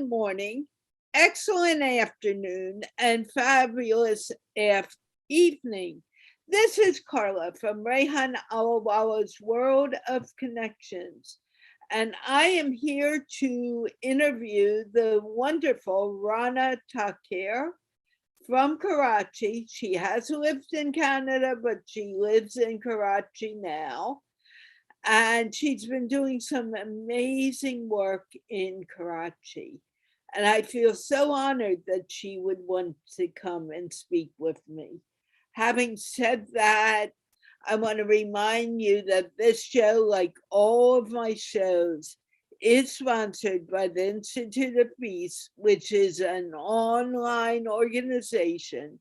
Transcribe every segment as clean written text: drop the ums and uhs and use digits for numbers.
morning, excellent afternoon, and fabulous evening. This is Carla from Rehan Allahwala's World of Connections, and I am here to interview the wonderful Rana Tauqir from Karachi. She has lived in Canada, but she lives in Karachi now. And she's been doing some amazing work in Karachi. And I feel so honored that she would want to come and speak with me. Having said that, I want to remind you that this show, like all of my shows, is sponsored by the Institute of Peace, which is an online organization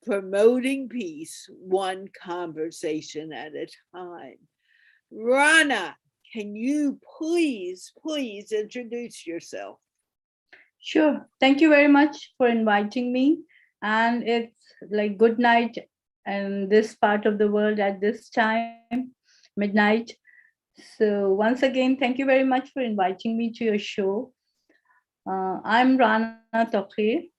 promoting peace one conversation at a time. Rana, can you please introduce yourself? Sure. Thank you very much for inviting me. And it's like good night in this part of the world at this time, midnight. So once again, thank you very much for inviting me to your show. I'm Rana Tauqir.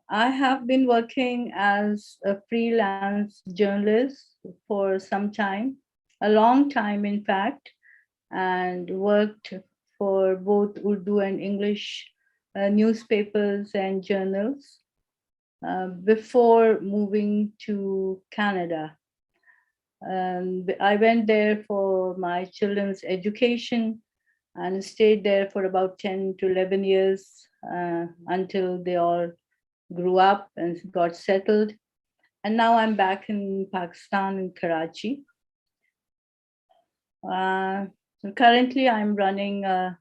I have been working as a freelance journalist for some time, a long time, in fact, and worked for both Urdu and English newspapers and journals before moving to Canada. I went there for my children's education and stayed there for about 10 to 11 years until they all grew up and got settled. And now I'm back in Pakistan, in Karachi. Currently, I'm running an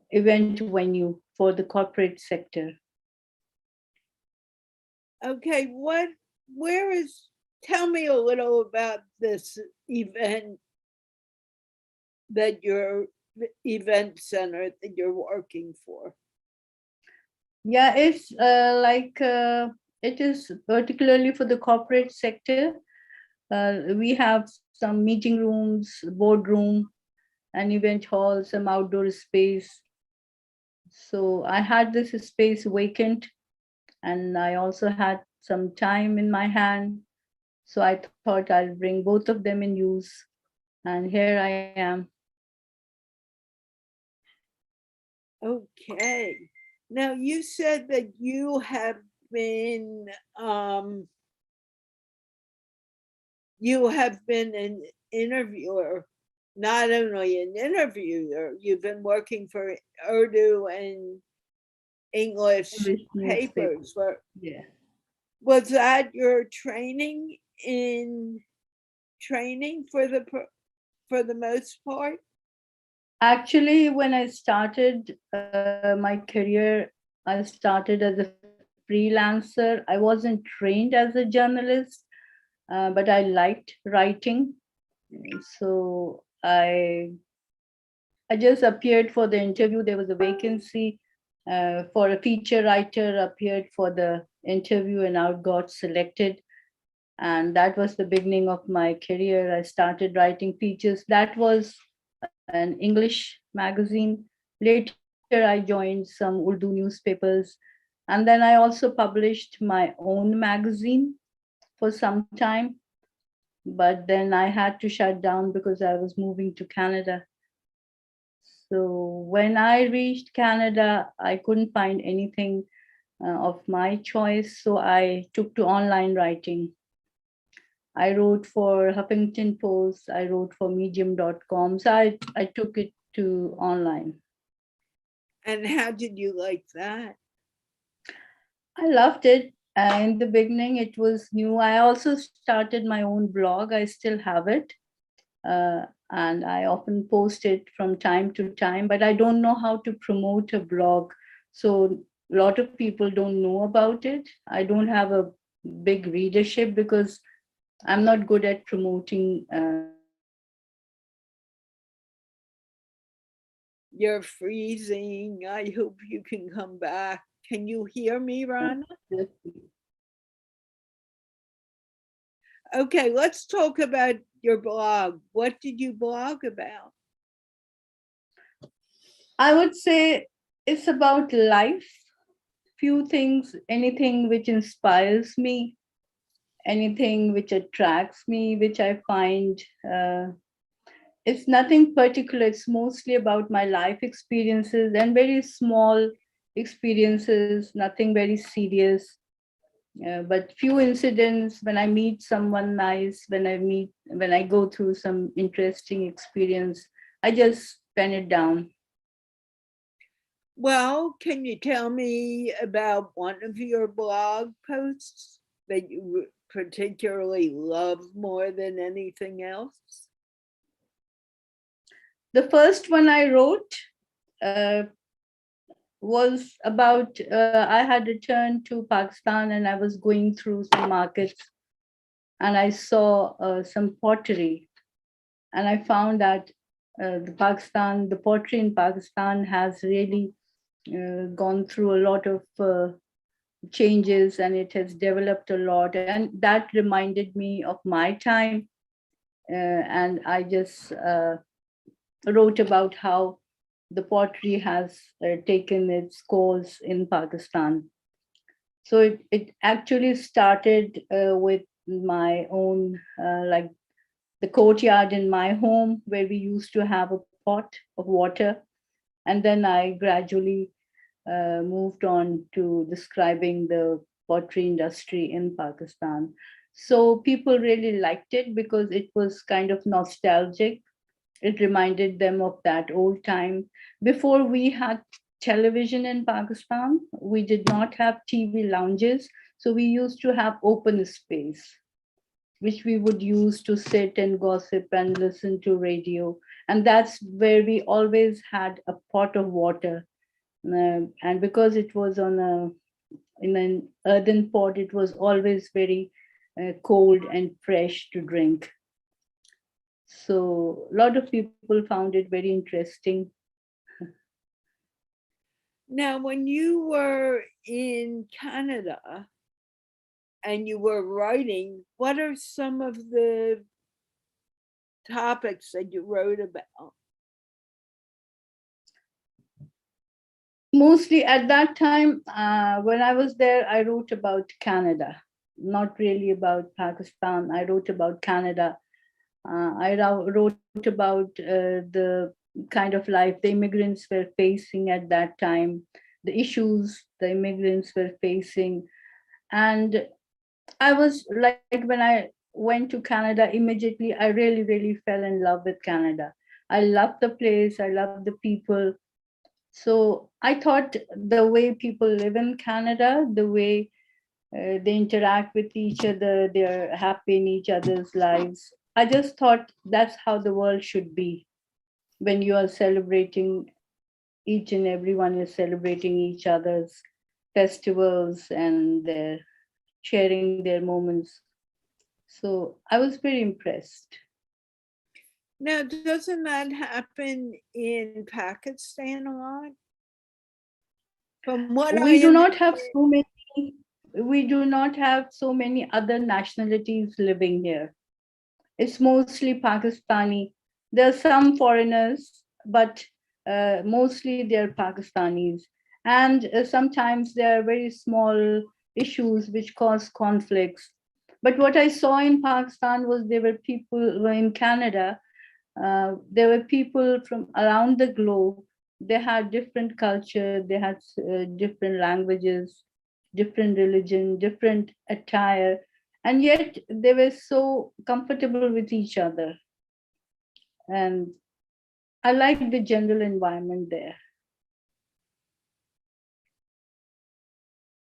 event venue for the corporate sector. Okay, tell me a little about this event your event center that you're working for. Yeah, it's it is particularly for the corporate sector. We have some meeting rooms, boardroom, an event hall, some outdoor space. So I had this space vacant, and I also had some time in my hand. So I thought I'll bring both of them in use. And here I am. Okay. Now you said that you have been an interviewer, not only an interviewer, you've been working for Urdu and English papers. Yeah. Was that your training for the most part? Actually, when I started my career, I started as a freelancer. I wasn't trained as a journalist, but I liked writing. So I just appeared for the interview. There was a vacancy for a feature writer, appeared for the interview and out got selected. And that was the beginning of my career. I started writing features. That was an English magazine. Later, I joined some Urdu newspapers. And then I also published my own magazine for some time. But then I had to shut down because I was moving to Canada. So when I reached Canada, I couldn't find anything of my choice. So I took to online writing. I wrote for Huffington Post, I wrote for medium.com. So I took it to online. And how did you like that? I loved it. In the beginning, it was new. I also started my own blog. I still have it. And I often post it from time to time, but I don't know how to promote a blog. So a lot of people don't know about it. I don't have a big readership because I'm not good at promoting. You're freezing. I hope you can come back. Can you hear me, Rana? Okay, let's talk about your blog. What did you blog about? I would say It's about life, few things, anything which inspires me, anything which attracts me, which I find it's nothing particular. It's mostly about my life experiences and very small experiences, nothing very serious. But few incidents when I meet someone nice, when I go through some interesting experience, I just pen it down. Well, can you tell me about one of your blog posts that you particularly love more than anything else? The first one I wrote was about I had returned to Pakistan and I was going through some markets and I saw some pottery, and I found that the pottery in Pakistan has really gone through a lot of changes and it has developed a lot, and that reminded me of my time. And I just wrote about how the pottery has taken its course in Pakistan. So it actually started with my own, like the courtyard in my home where we used to have a pot of water. And then I gradually moved on to describing the pottery industry in Pakistan. So people really liked it because it was kind of nostalgic. It reminded them of that old time. Before we had television in Pakistan, we did not have TV lounges. So we used to have open space, which we would use to sit and gossip and listen to radio. And that's where we always had a pot of water. And because it was in an earthen pot, it was always very cold and fresh to drink. So a lot of people found it very interesting. Now, when you were in Canada and you were writing, what are some of the topics that you wrote about? Mostly at that time, when I was there, I wrote about Canada, not really about Pakistan. I wrote about Canada. Wrote about the kind of life the immigrants were facing at that time, the issues the immigrants were facing. And I was like, when I went to Canada, immediately I really, really fell in love with Canada. I loved the place, I loved the people. So I thought the way people live in Canada, the way they interact with each other, they're happy in each other's lives. I just thought that's how the world should be when you are celebrating, each and everyone is celebrating each other's festivals and they're sharing their moments. So I was very impressed. Now, doesn't that happen in Pakistan a lot? From what We I do not have understand, so many we do not have so many other nationalities living here. It's mostly Pakistani. There are some foreigners, but mostly they're Pakistanis. And sometimes there are very small issues which cause conflicts. But what I saw in Pakistan was there were people in Canada, there were people from around the globe. They had different culture, they had different languages, different religion, different attire, and yet they were so comfortable with each other. And I like the general environment there.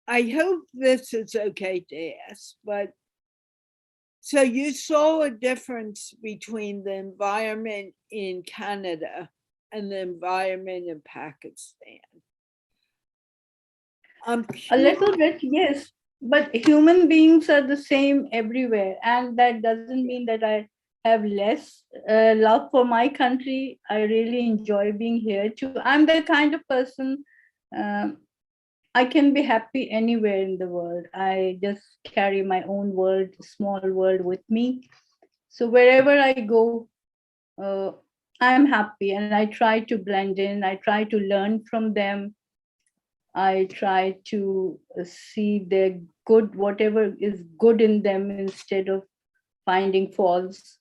I hope this is okay to ask, but so you saw a difference between the environment in Canada and the environment in Pakistan. I'm A curious. little bit, yes, but human beings are the same everywhere, and that doesn't mean that I have less love for my country. I really enjoy being here too. I'm the kind of person, um, I can be happy anywhere in the world. I just carry my own world, small world with me. So wherever I go, uh, I'm happy and I try to blend in. I try to learn from them. I try to see their good, whatever is good in them, instead of finding faults.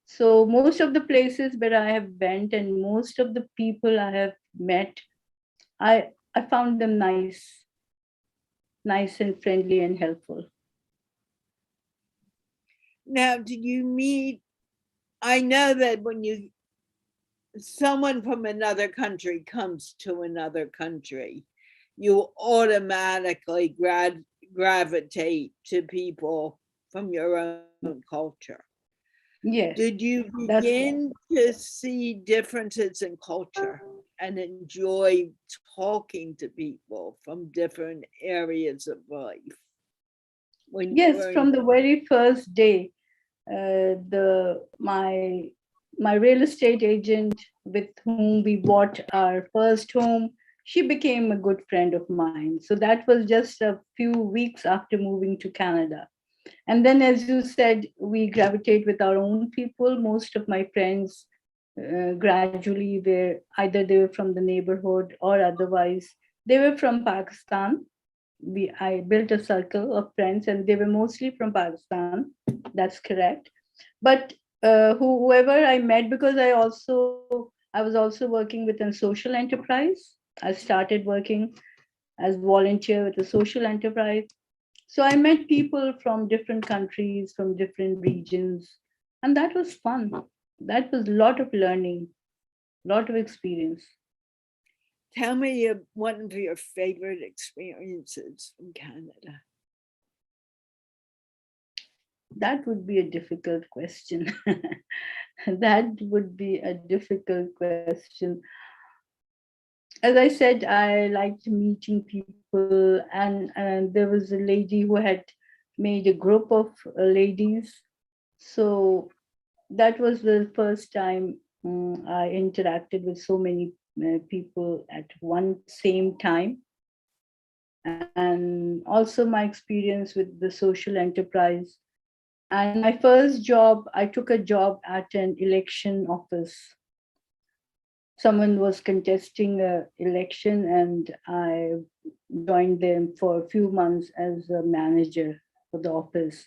So most of the places where I have went and most of the people I have met, I found them nice and friendly and helpful. Now, did you meet? I know that when someone from another country comes to another country, you automatically gravitate to people from your own culture. Yes, Did you that's right. begin to see differences in culture and enjoy talking to people from different areas of life when you Yes, were in? from the very first day, the my real estate agent with whom we bought our first home, she became a good friend of mine. So that was just a few weeks after moving to Canada. And then, as you said, we gravitate with our own people. Most of my friends gradually were either they were from the neighborhood or otherwise they were from Pakistan. I built a circle of friends, and they were mostly from Pakistan. That's correct. But whoever I met, because I was also working with a social enterprise. I started working as volunteer with a social enterprise. So I met people from different countries, from different regions, and that was fun. That was a lot of learning, lot of experience. Tell me one of your favorite experiences from Canada. That would be a difficult question. That would be a difficult question. As I said, I liked meeting people, and there was a lady who had made a group of ladies. So that was the first time I interacted with so many people at one same time. And also my experience with the social enterprise. And my first job, I took a job at an election office. Someone was contesting a election, and I joined them for a few months as a manager for the office.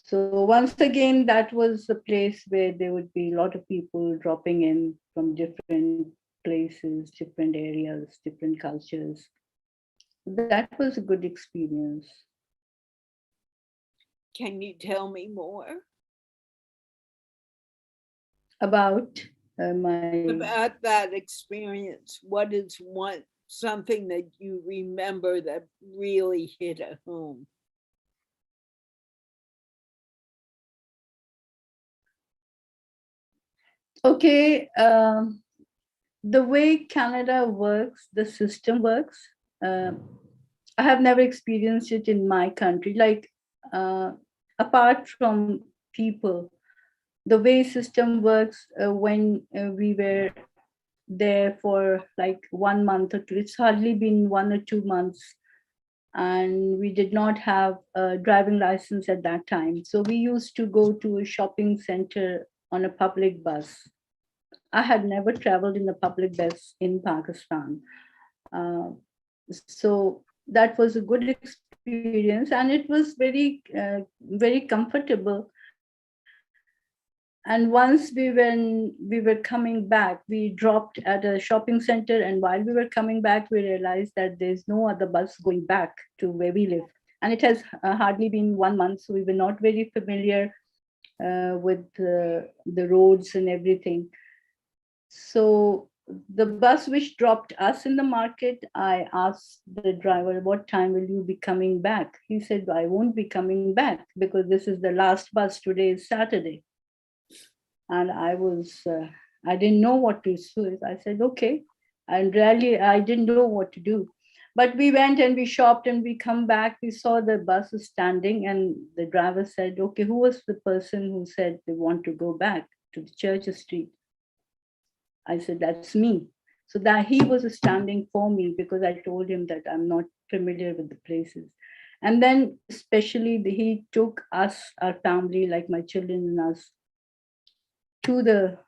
So once again, that was a place where there would be a lot of people dropping in from different places, different areas, different cultures. That was a good experience. Can you tell me more About my about that experience? What is something that you remember that really hit a home? okay, the way Canada works, the system works. Uh, I have never experienced it in my country. Like uh, apart from people, the way system works when we were there for like 1 month or two. It's hardly been 1 or 2 months, and we did not have a driving license at that time. So we used to go to a shopping center on a public bus. I had never traveled in a public bus in Pakistan. Uh, so that was a good experience, and it was very comfortable. And once we were coming back, we dropped at a shopping center, and while we were coming back, we realized that there's no other bus going back to where we live. And it has hardly been 1 month, so we were not very familiar with the roads and everything. So the bus which dropped us in the market, I asked the driver, "What time will you be coming back?" He said, "I won't be coming back because this is the last bus. Today is Saturday." And I didn't know what to do. I said, "Okay." And really, I didn't know what to do. But we went and we shopped and we come back. We saw the bus is standing, and the driver said, "Okay, who was the person who said they want to go back to the Church Street?" I said, "That's me." So that he was standing for me because I told him that I'm not familiar with the places. And then, especially, he took us, our family, like my children and us, to the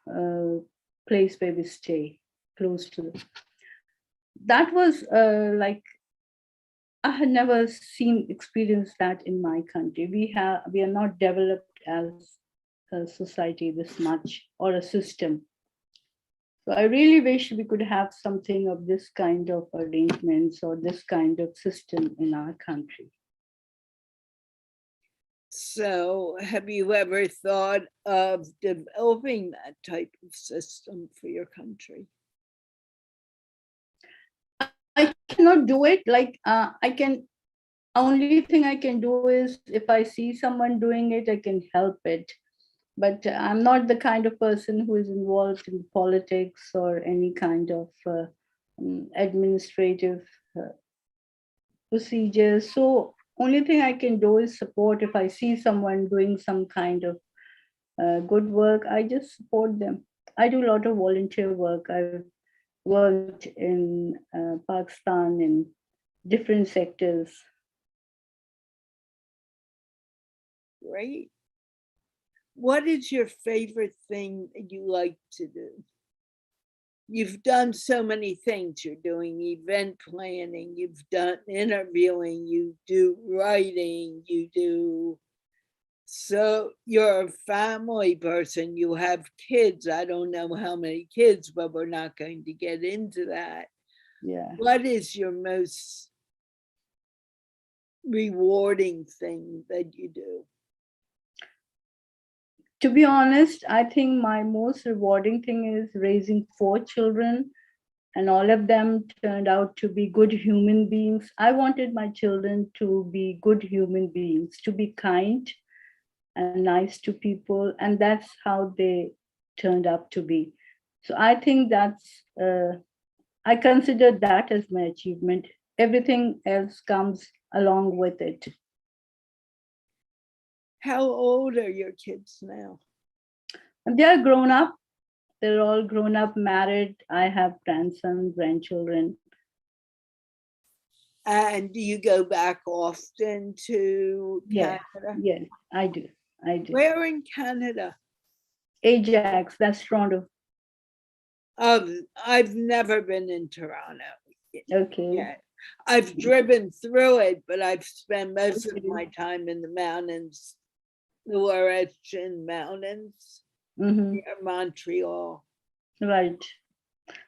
place where we stay, close to. that was like I had never experienced that in my country. We are not developed as a society this much, or a system. So I really wish we could have something of this kind of arrangements or this kind of system in our country. So, have you ever thought of developing that type of system for your country? I cannot do it. Like I can, only thing I can do is if I see someone doing it, I can help it. But I'm not the kind of person who is involved in politics or any kind of administrative uh, procedures. So only thing I can do is support. If I see someone doing some kind of good work, I just support them. I do a lot of volunteer work. I've worked in Pakistan in different sectors. Great. What is your favorite thing that you like to do? You've done so many things. You're doing event planning, you've done interviewing, you do writing, you do. So you're a family person, you have kids. I don't know how many kids, but we're not going to get into that. Yeah. What is your most rewarding thing that you do? To be honest, I think my most rewarding thing is raising 4 children, and all of them turned out to be good human beings. I wanted my children to be good human beings, to be kind and nice to people, and that's how they turned up to be. So I think I consider that as my achievement. Everything else comes along with it. How old are your kids now? And they are grown up. They're all grown up, married. I have grandsons, grandchildren. And do you go back often to Yeah, Canada? yes, I do. I do. Where in Canada? Ajax, that's Toronto. I've never been in Toronto Okay. yet. I've driven through it, but I've spent most of Okay. my time in the mountains, the Laurentian Mountains, Mm-hmm. near Montreal. Right.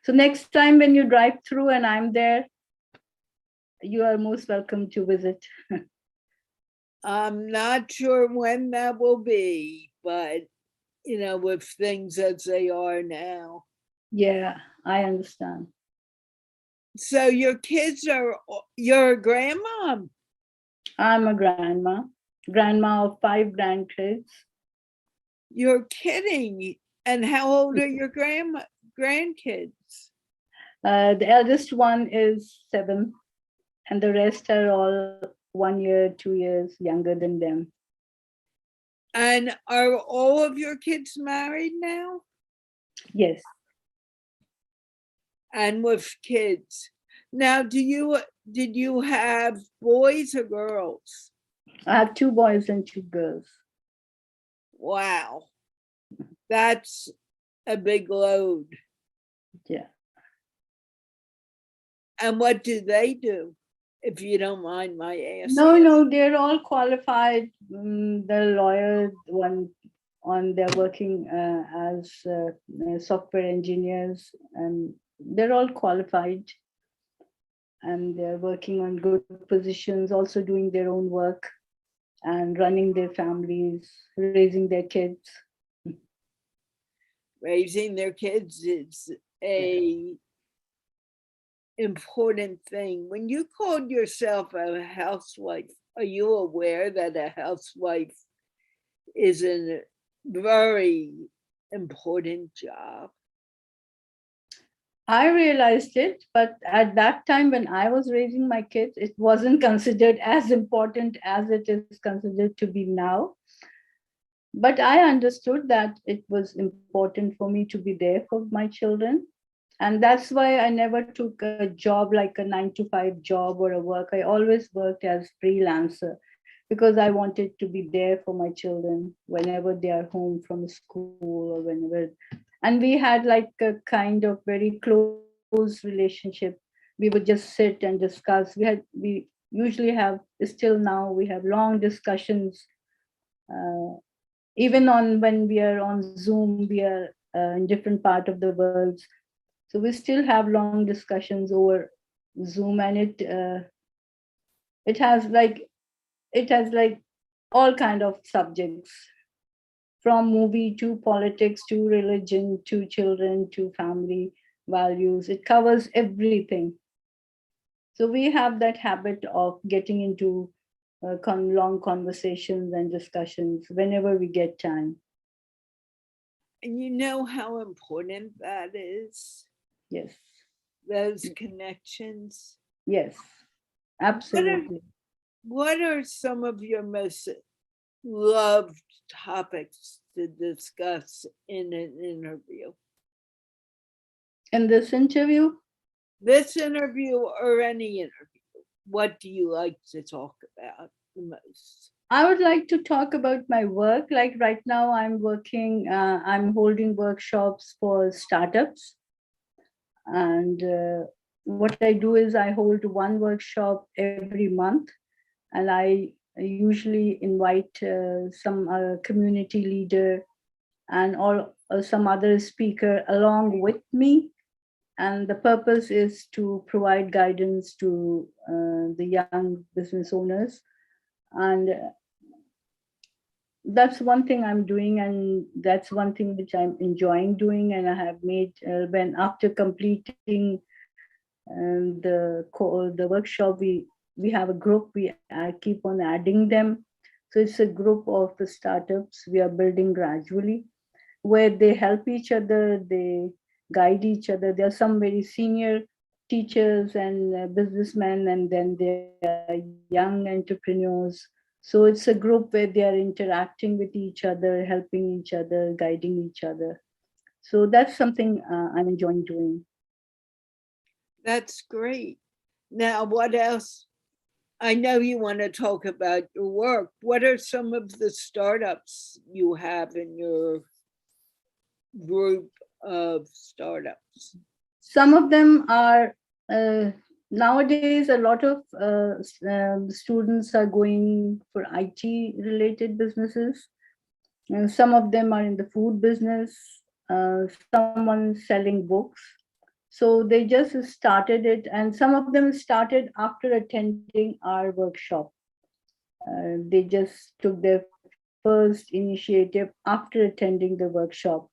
So next time when you drive through and I'm there, you are most welcome to visit. I'm not sure when that will be, but with things as they are now. Yeah, I understand. So you're a grandmom. I'm a grandma of 5 grandkids. You're kidding. And how old are your grandkids? The eldest one is 7, and the rest are all 1 year, 2 years younger than them. And are all of your kids married now? Yes. And with kids. Now, did you have boys or girls? I have 2 boys and 2 girls. Wow. That's a big load. Yeah. And what do they do, if you don't mind my asking? No, they're all qualified. They're lawyers. They're working as software engineers, and they're all qualified. And they're working on good positions, also doing their own work and running their families, raising their kids. Raising their kids is a important thing. When you called yourself a housewife, are you aware that a housewife is a very important job? I realized it, but at that time when I was raising my kids, it wasn't considered as important as it is considered to be now. But I understood that it was important for me to be there for my children. And that's why I never took a job like a 9 to 5 job or a work. I always worked as freelancer because I wanted to be there for my children whenever they are home from school or whenever. And we had like a kind of very close relationship. we would just sit and discuss. We usually have, still now we have long discussions, uh, even on when we are on Zoom, we are in different part of the world. So we still have long discussions over Zoom, and it has like all kind of subjects, from movie to politics to religion to children to family values. It covers everything. So we have that habit of getting into long conversations and discussions whenever we get time. And you know how important that is, Yes, those connections. yes, What are absolutely. what are some of your most loved topics to discuss in an interview? In this interview, This interview or any interview, what do you like to talk about the most? I would like to talk about my work. Like right now, I'm holding workshops for startups. And what I do is I hold one workshop every month, and I usually invite some community leader and all some other speaker along with me. And the purpose is to provide guidance to the young business owners. And that's one thing I'm doing, and that's one thing which I'm enjoying doing. And I have made, when after completing the workshop, we have a group. I keep on adding them. So it's a group of the startups we are building gradually, where they help each other, they guide each other. There are some very senior teachers and businessmen, and then there are young entrepreneurs. So it's a group where they are interacting with each other, helping each other, guiding each other. So that's something I'm enjoying doing. That's great. Now, what else? I know you want to talk about your work. What are some of the startups you have in your group of startups? Some of them are, nowadays a lot of students are going for IT related businesses. And some of them are in the food business, someone selling books. So they just started it, and some of them started after attending our workshop. They just took their first initiative after attending the workshop.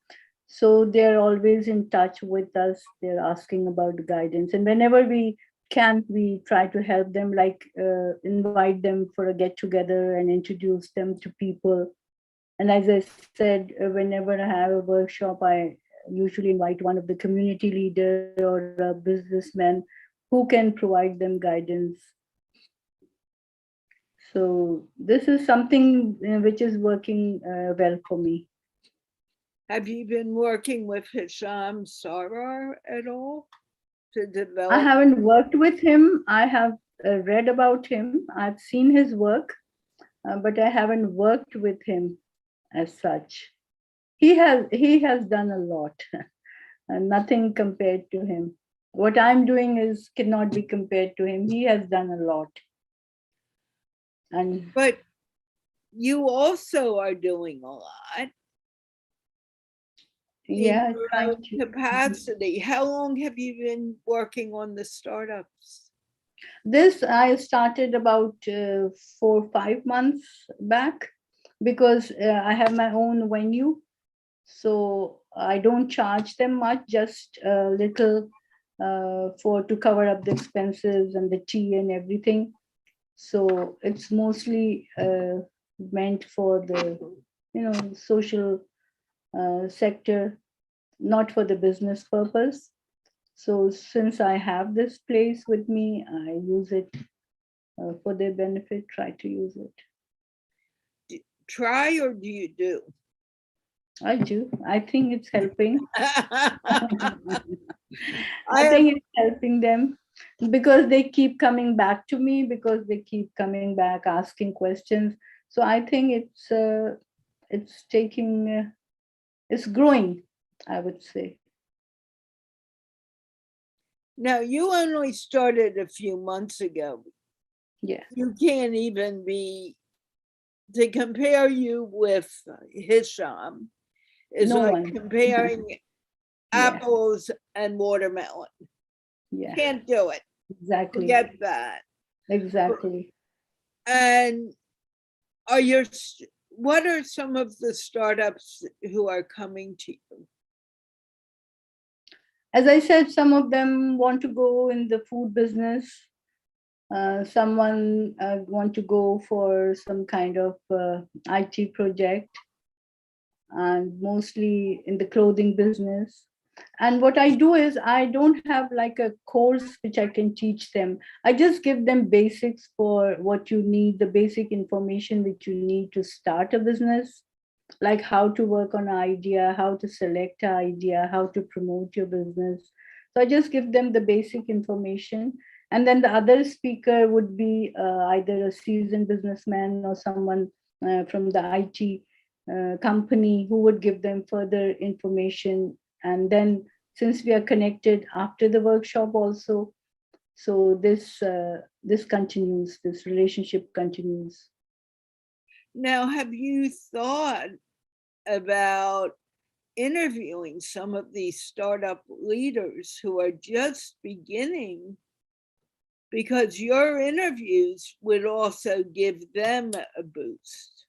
So they're always in touch with us. They're asking about the guidance, and whenever we can, we try to help them, like invite them for a get together and introduce them to people. And as I said, whenever I have a workshop, I usually invite one of the community leader or a businessman who can provide them guidance. So this is something which is working well for me. Have you been working with Hisham Shah at all to I develop? haven't worked with him. I have read about him. I've seen his work, but I haven't worked with him as such. He has done a lot, and nothing compared to him. What I'm doing is cannot be compared to him. He has done a lot, and But you also are doing a lot in yeah, your trying own to. capacity. How long have you been working on the startups? This I started about 4 5 months back, because I have my own venue, so I don't charge them much, just a little for to cover up the expenses and the tea and everything. So it's mostly meant for the social sector, not for the business purpose. So since I have this place with me, I use it for their benefit, try to use it. Try or do you do? I do. I think it's helping. I I have think it's helping them because they keep coming back to me, because they keep coming back asking questions. So I think it's growing, I would say. Now, you only started a few months ago. Yeah. You can't even be, to compare you with Hisham is No like one. comparing Yeah. apples and watermelon. Yeah. Can't do it. Exactly. Forget that. Exactly. And are your, what are some of the startups who are coming to you? As I said, some of them want to go in the food business. Someone want to go for some kind of IT project, and mostly in the clothing business. And what I do is I don't have like a course which I can teach them. I just give them basics for what you need, the basic information which you need to start a business, like how to work on an idea, how to select an idea, how to promote your business. So I just give them the basic information. And then the other speaker would be either a seasoned businessman or someone from the IT company who would give them further information. And then, since we are connected after the workshop also, so this continues, this relationship continues. Now, have you thought about interviewing some of these startup leaders who are just beginning? Because your interviews would also give them a boost.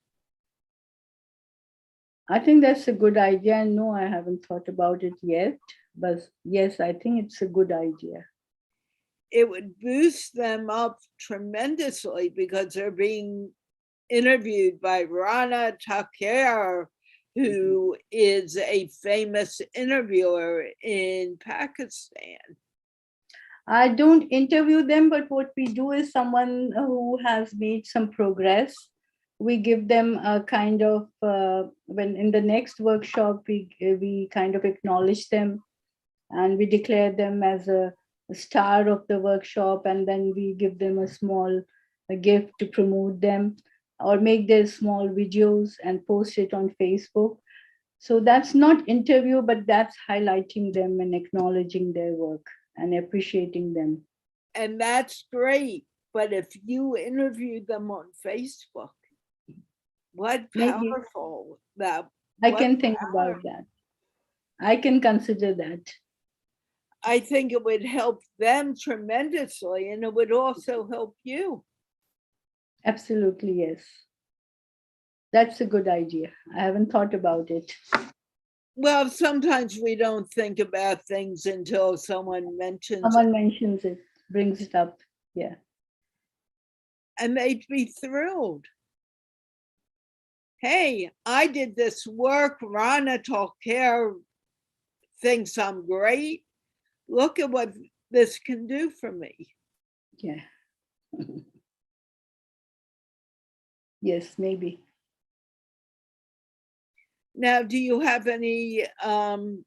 I think that's a good idea. No, I haven't thought about it yet, but yes, I think it's a good idea. It would boost them up tremendously because they're being interviewed by Rana Tauqir, who is a famous interviewer in Pakistan. I don't interview them, but what we do is someone who has made some progress. We give them a kind of when in the next workshop we kind of acknowledge them, and we declare them as a star of the workshop, and then we give them a small a gift to promote them, or make their small videos and post it on Facebook. So that's not interview, but that's highlighting them and acknowledging their work and appreciating them. And that's great. But if you interview them on Facebook, what Maybe powerful that, I what can think power. about that. I can consider that. I think it would help them tremendously and it would also help you. Absolutely, yes. That's a good idea. I haven't thought about it. Well, sometimes we don't think about things until someone mentions it, Someone mentions it, brings it up. Yeah. and they'd be thrilled. Hey, I did this work. Rana Tauqir thinks I'm great. Look at what this can do for me. Yeah. Yes, maybe. Now, do you have any, and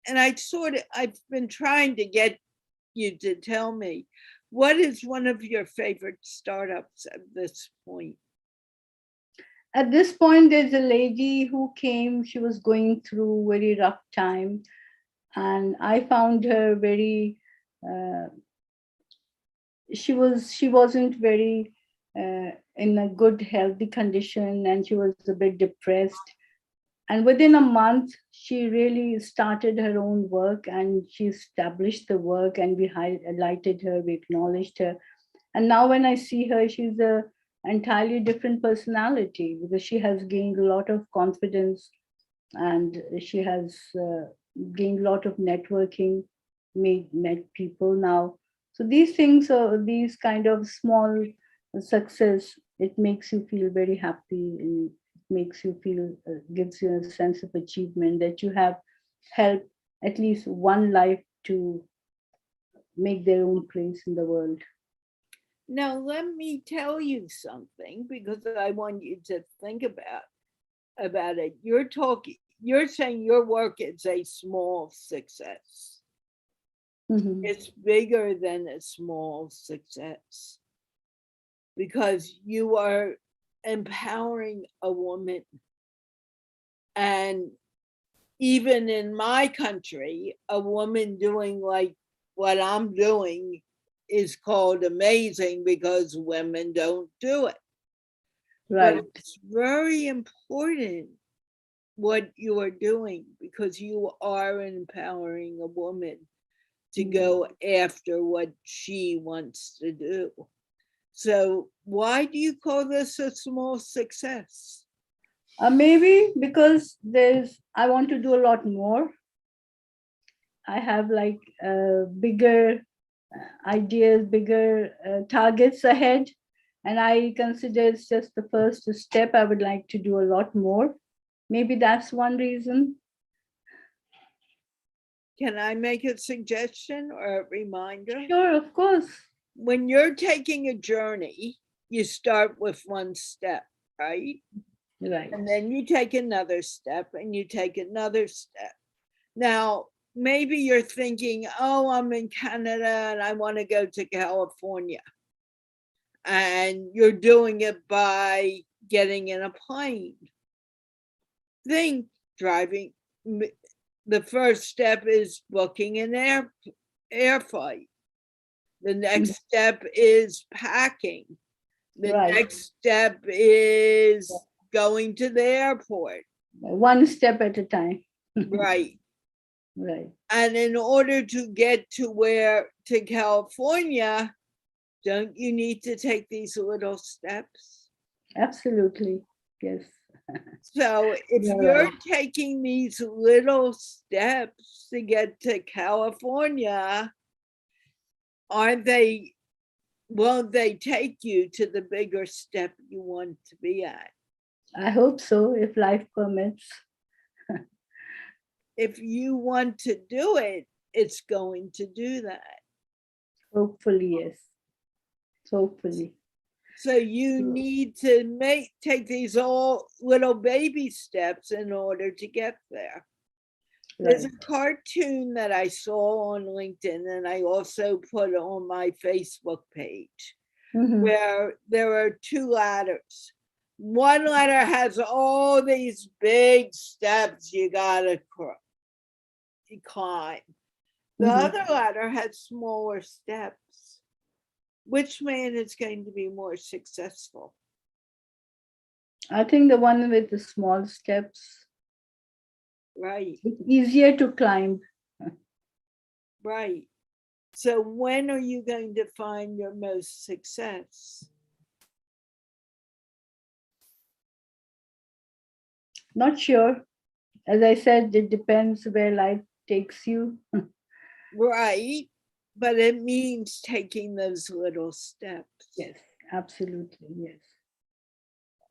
I've been trying to get you to tell me, what is one of your favorite startups at this point? At this point, there's a lady who came, she was going through very rough time, and I found her very uh, she wasn't very in a good healthy condition, and she was a bit depressed. And within a month she really started her own work, and she established the work, and we highlighted her, we acknowledged her. And now when I see her, she's a entirely different personality, because she has gained a lot of confidence, and she has gained a lot of networking, met people now. So these things are these kind of small success. It makes you feel very happy, and makes you feel gives you a sense of achievement that you have helped at least one life to make their own place in the world. Now, let me tell you something because I want you to think about it. You're saying your work is a small success. Mhm. It's bigger than a small success because you are empowering a woman. And even in my country, a woman doing like what I'm doing is called amazing because women don't do it. But Right. it's very important what you are doing because you are empowering a woman to go after what she wants to do. So, why do you call this a small success? Maybe because I want to do a lot more. I have like bigger ideas, bigger targets ahead. And I consider it's just the first step. I would like to do a lot more. Maybe that's one reason. Can I make a suggestion or a reminder? Sure, of course. When you're taking a journey, you start with one step, right? Right. And then you take another step and you take another step. Now, maybe you're thinking, oh, I'm in Canada and I want to go to California. And you're doing it by getting in a plane. Think driving. The first step is booking an air flight. The next step is packing. The Right. next step is going to the airport. One step at a time. Right. Right. And in order to get to California, don't you need to take these little steps? Absolutely. Yes. So if you're taking these little steps to get to California, won't they take you to the bigger step you want to be at? I hope so, if life permits. If you want to do it, it's going to do that. Hopefully, yes. Hopefully. So you need to take these all little baby steps in order to get there. There's a cartoon that I saw on LinkedIn and I also put on my Facebook page where there are two ladders. One ladder has all these big steps you gotta climb. The other ladder has smaller steps. Which man is going to be more successful? I think the one with the small steps. Right. It's easier to climb. Right. So when are you going to find your most success? Not sure. As I said, it depends where life takes you. Right. But it means taking those little steps. Yes, absolutely. Yes.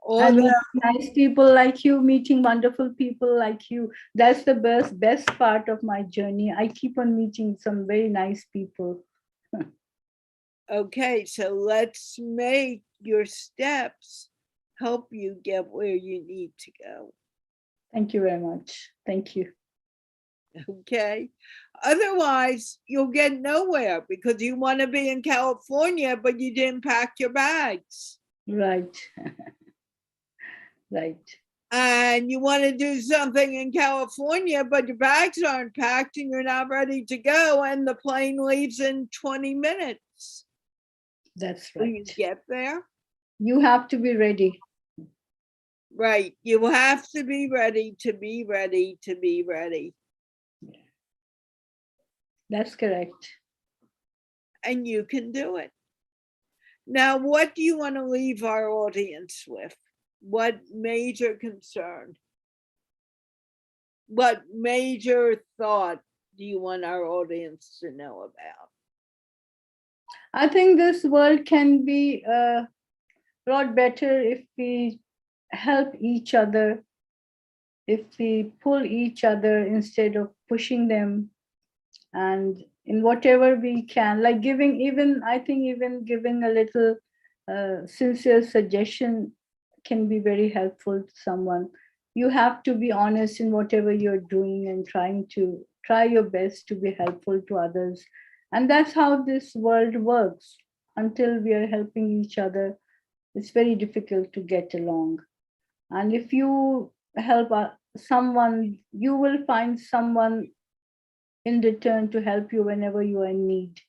And meeting nice people like you, meeting wonderful people like you. That's the best part of my journey. I keep on meeting some very nice people. Okay, so let's make your steps help you get where you need to go. Thank you very much. Thank you. Okay. Otherwise, you'll get nowhere because you want to be in California, but you didn't pack your bags. Right. Right. And you want to do something in California, but your bags aren't packed and you're not ready to go, and the plane leaves in 20 minutes. That's right. Will you get there? You have to be ready. Right. You have to be ready to be ready to be ready. That's correct. And you can do it. Now, what do you want to leave our audience with? What major concern? What major thought do you want our audience to know about? I think this world can be a lot better if we help each other, if we pull each other instead of pushing them, and in whatever we can, like giving, even I think even giving a little sincere suggestion can be very helpful to someone. You have to be honest in whatever you're doing and try your best to be helpful to others. And that's how this world works. Until we are helping each other, it's very difficult to get along. And if you help someone, you will find someone in return to help you whenever you are in need.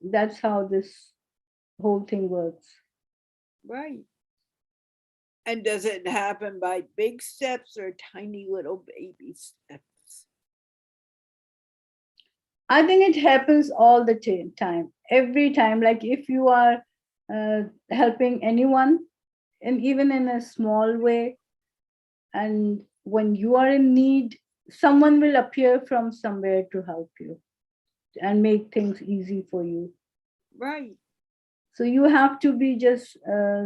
That's how this whole thing works. Right. And does it happen by big steps or tiny little baby steps? I think it happens all the time, every time. Like if you are helping anyone, and even in a small way, and when you are in need, someone will appear from somewhere to help you and make things easy for you. Right. So you have to be just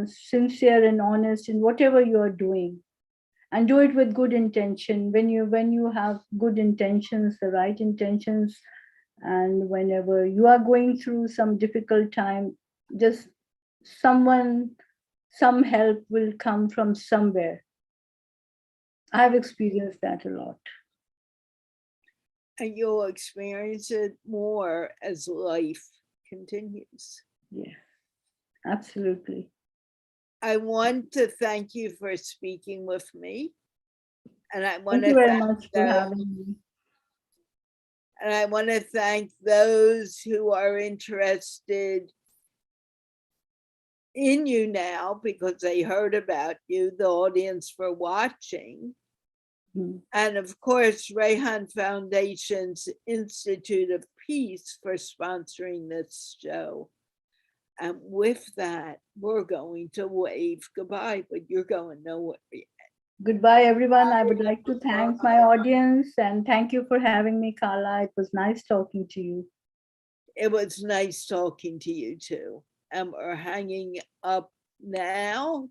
sincere and honest in whatever you are doing, and do it with good intention. When you have good intentions, the right intentions, and whenever you are going through some difficult time, just someone, some help will come from somewhere. I've experienced that a lot. And you'll experience it more as life continues. Yeah, absolutely. I want to thank you for speaking with me. And I want Thank you to very thank much for those, having me. and I want to thank those who are interested in you now because they heard about you, the audience for watching. Mm. And of course, Rehan Foundation's Institute of Peace for sponsoring this show. And with that, we're going to wave goodbye, but you're going nowhere. Goodbye, everyone. I would like to thank my audience and thank you for having me, Carla. It was nice talking to you. It was nice talking to you too. And we're hanging up now.